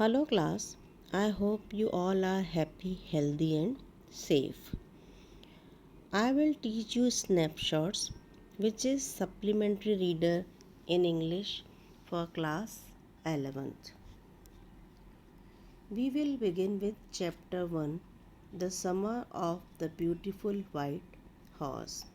Hello, class. I hope you all are happy, healthy, and safe. I will teach you snapshots, which is supplementary reader in English for class 11th. We will begin with chapter 1, The Summer of the Beautiful White Horse.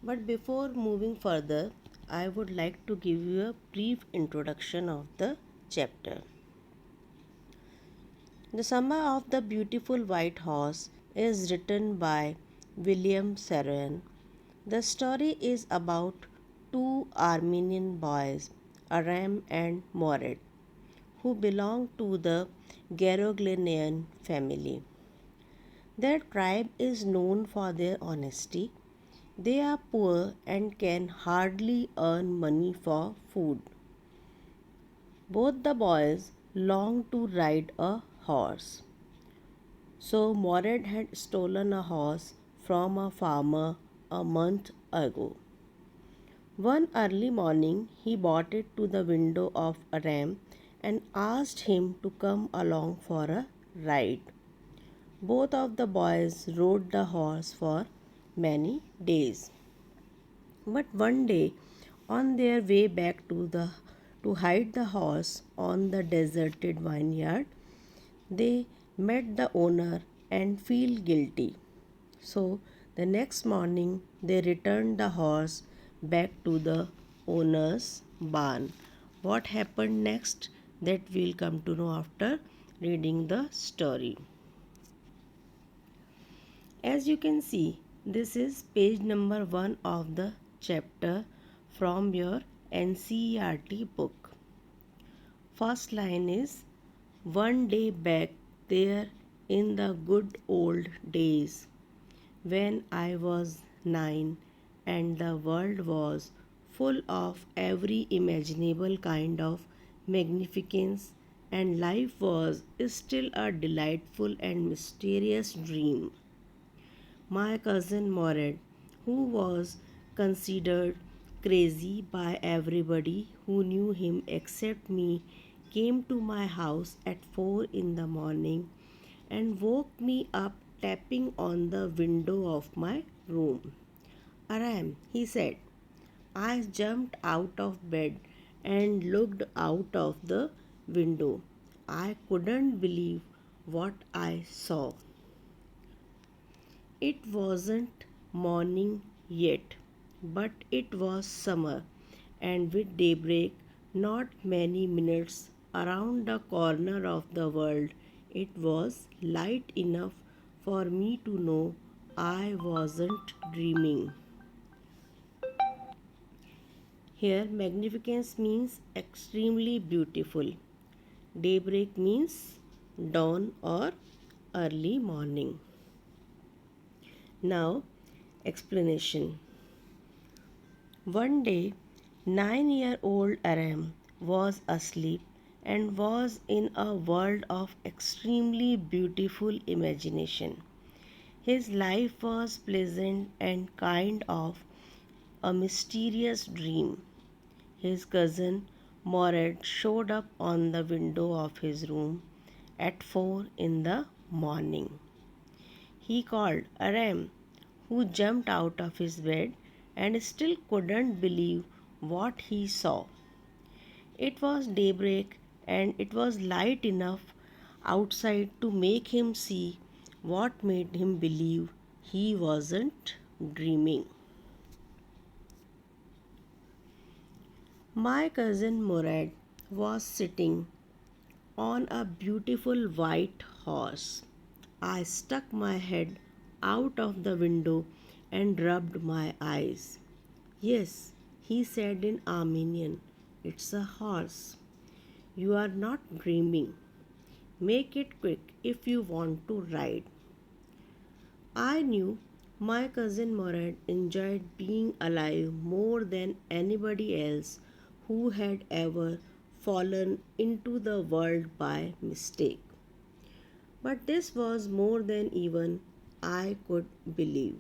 But before moving further, I would like to give you a brief introduction of the chapter. The Summer of the Beautiful White Horse is written by William Saroyan. The story is about two Armenian boys, Aram and Mored, who belong to the Geroglenian family. Their tribe is known for their honesty. They are poor and can hardly earn money for food. Both the boys long to ride a horse. So Mored had stolen a horse from a farmer a month ago. One early morning, he brought it to the window of Aram and asked him to come along for a ride. Both of the boys rode the horse for many days. But one day, on their way back to hide the horse on the deserted vineyard, they met the owner and feel guilty. So the next morning they returned the horse back to the owner's barn. What happened next, that we'll come to know after reading the story. As you can see, this is page number 1 of the chapter from your NCERT book. First line is, one day back there in the good old days when I was 9 and the world was full of every imaginable kind of magnificence and life was still a delightful and mysterious dream. My cousin Mored, who was considered crazy by everybody who knew him except me, came to my house at 4 in the morning and woke me up tapping on the window of my room. Aram, he said. I jumped out of bed and looked out of the window. I couldn't believe what I saw. It wasn't morning yet, but it was summer, and with daybreak, not many minutes around the corner of the world, it was light enough for me to know I wasn't dreaming. Here, magnificence means extremely beautiful. Daybreak means dawn or early morning. Now, explanation. One day, 9-year-old Aram was asleep and was in a world of extremely beautiful imagination. His life was pleasant and kind of a mysterious dream. His cousin Mored showed up on the window of his room at 4 in the morning. He called Aram, who jumped out of his bed and still couldn't believe what he saw. It was daybreak and it was light enough outside to make him see what made him believe he wasn't dreaming. My cousin Murad was sitting on a beautiful white horse. I stuck my head out of the window and rubbed my eyes. Yes, he said in Armenian, it's a horse. You are not dreaming. Make it quick if you want to ride. I knew my cousin Murad enjoyed being alive more than anybody else who had ever fallen into the world by mistake. But this was more than even I could believe.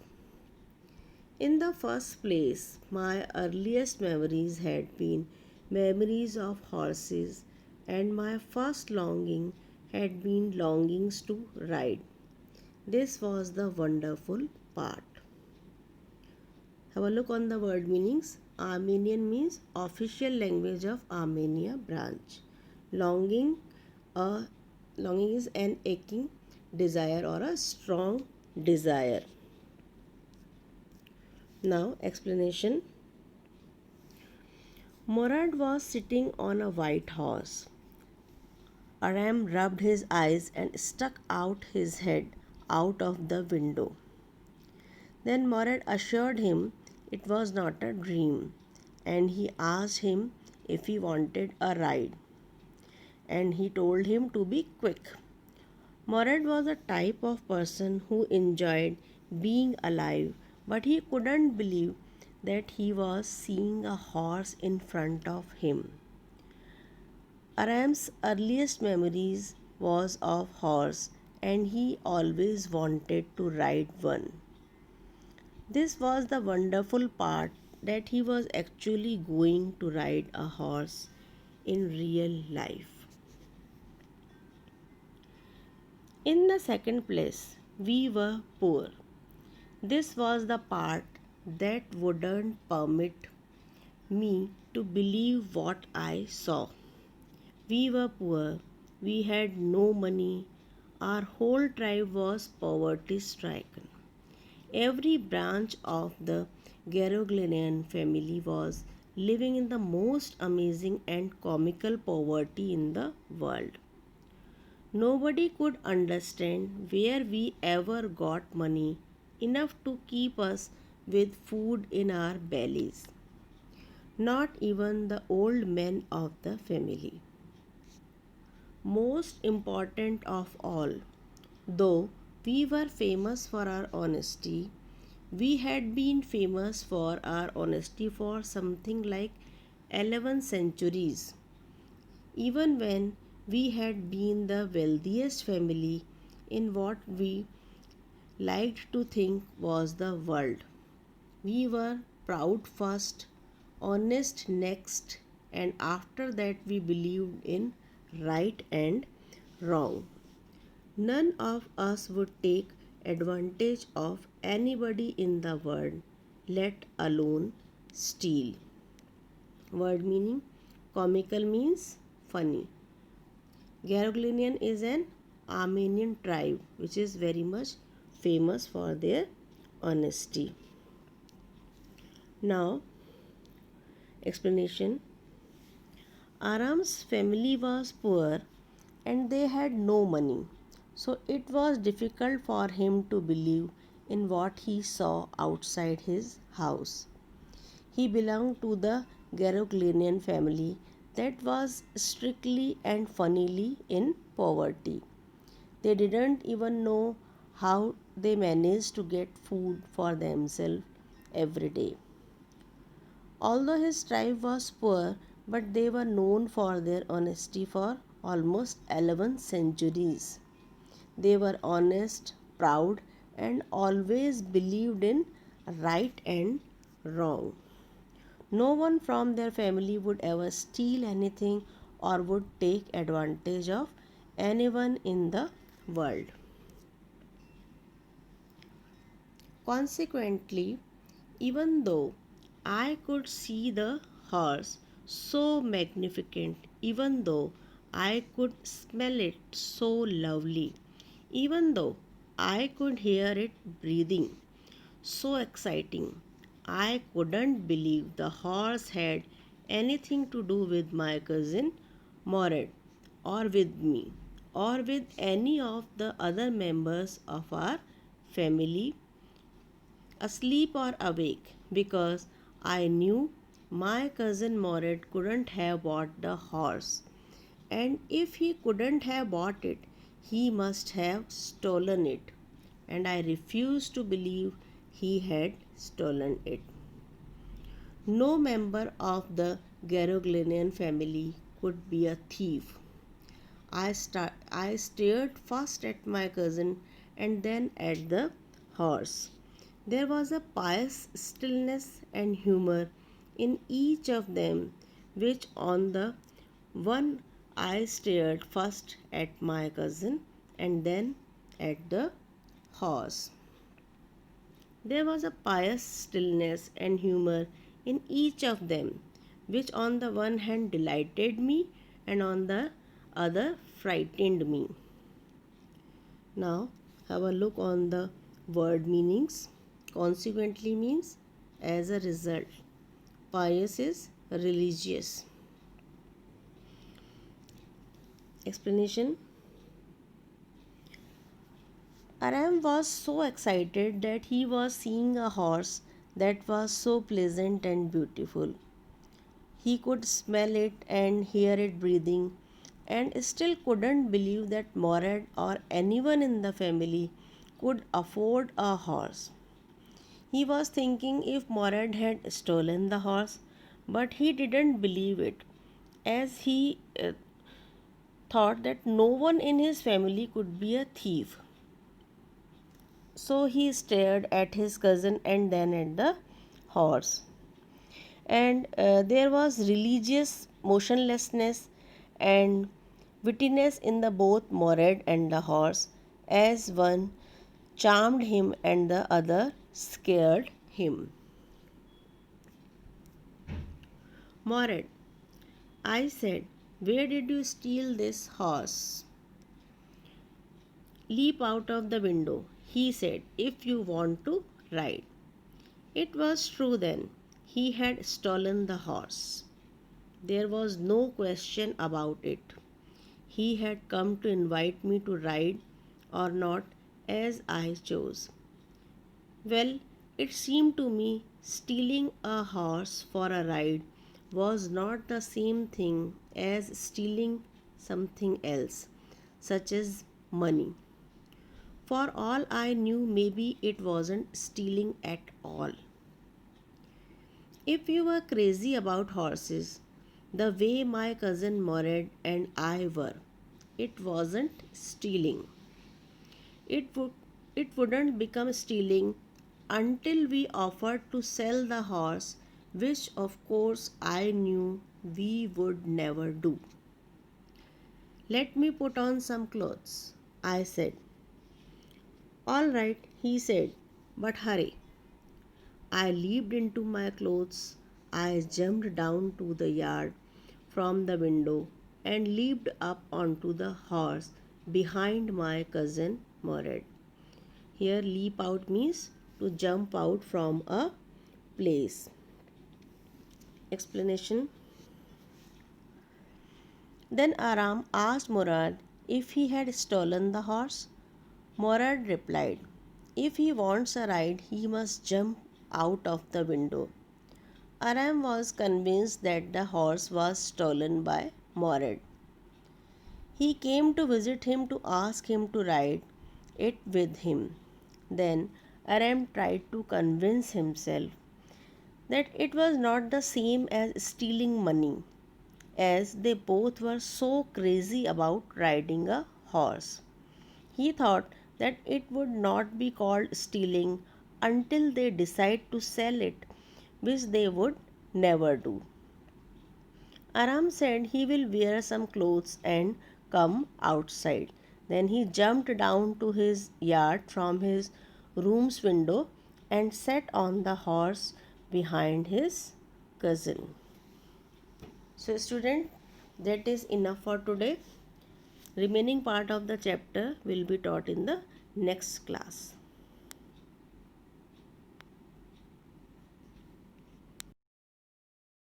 In the first place, my earliest memories had been memories of horses and my first longing had been longings to ride. This was the wonderful part. Have a look on the word meanings. Armenian means official language of Armenia branch. Longing, a longing is an aching desire or a strong desire. Now explanation. Murad was sitting on a white horse. Aram rubbed his eyes and stuck out his head out of the window. Then Murad assured him it was not a dream, and he asked him if he wanted a ride, and he told him to be quick. Murad was a type of person who enjoyed being alive, but he couldn't believe that he was seeing a horse in front of him. Aram's earliest memories was of horse, and he always wanted to ride one. This was the wonderful part, that he was actually going to ride a horse in real life. In the second place, we were poor. This was the part that wouldn't permit me to believe what I saw. We were poor, we had no money, our whole tribe was poverty stricken. Every branch of the Garoglenian family was living in the most amazing and comical poverty in the world. Nobody could understand where we ever got money enough to keep us with food in our bellies. Not even the old men of the family. Most important of all, though we were famous for our honesty, we had been famous for our honesty for something like 11 centuries. Even when we had been the wealthiest family in what we liked to think was the world. We were proud first, honest next, and after that we believed in right and wrong. None of us would take advantage of anybody in the world, let alone steal. Word meaning comical means funny. Garoglenian is an Armenian tribe which is very much famous for their honesty. Now, explanation. Aram's family was poor and they had no money, so it was difficult for him to believe in what he saw outside his house. He belonged to the Garoglenian family that was strictly and funnily in poverty. They didn't even know how they managed to get food for themselves every day. Although his tribe was poor, but they were known for their honesty for almost 11 centuries. They were honest, proud, and always believed in right and wrong. No one from their family would ever steal anything or would take advantage of anyone in the world. Consequently, even though I could see the horse so magnificent, even though I could smell it so lovely, even though I could hear it breathing, so exciting, I couldn't believe the horse had anything to do with my cousin Mored, or with me, or with any of the other members of our family, asleep or awake, because I knew my cousin Mored couldn't have bought the horse, and if he couldn't have bought it, he must have stolen it, and I refused to believe he had stolen it. No member of the Garoglenian family could be a thief. I stared first at my cousin and then at the horse. There was a pious stillness and humor in each of them, which on the one I stared first at my cousin and then at the horse. There was a pious stillness and humor in each of them, which on the one hand delighted me and on the other frightened me. Now, have a look on the word meanings. Consequently means as a result. Pious is religious. Explanation. Aram was so excited that he was seeing a horse that was so pleasant and beautiful. He could smell it and hear it breathing, and still couldn't believe that Morad or anyone in the family could afford a horse. He was thinking if Morad had stolen the horse, but he didn't believe it, as he thought that no one in his family could be a thief. So he stared at his cousin and then at the horse. And there was religious motionlessness and wittiness in the both Mored and the horse, as one charmed him and the other scared him. Mored, I said, where did you steal this horse? Leap out of the window, he said, if you want to ride. It was true then. He had stolen the horse. There was no question about it. He had come to invite me to ride or not as I chose. Well, it seemed to me stealing a horse for a ride was not the same thing as stealing something else, such as money. For all I knew, maybe it wasn't stealing at all. If you were crazy about horses, the way my cousin Mored and I were, it wasn't stealing. It would it wouldn't become stealing until we offered to sell the horse, which of course I knew we would never do. Let me put on some clothes, I said. All right, he said, but hurry. I leaped into my clothes. I jumped down to the yard from the window and leaped up onto the horse behind my cousin Mored. Here, leap out means to jump out from a place. Explanation. Then Aram asked Murad if he had stolen the horse. Murad replied, if he wants a ride, he must jump out of the window. Aram was convinced that the horse was stolen by Murad. He came to visit him to ask him to ride it with him. Then Aram tried to convince himself that it was not the same as stealing money, as they both were so crazy about riding a horse. He thought that it would not be called stealing until they decide to sell it, which they would never do. Aram said he will wear some clothes and come outside. Then he jumped down to his yard from his room's window and sat on the horse behind his cousin. So, student, that is enough for today. Remaining part of the chapter will be taught in the next class.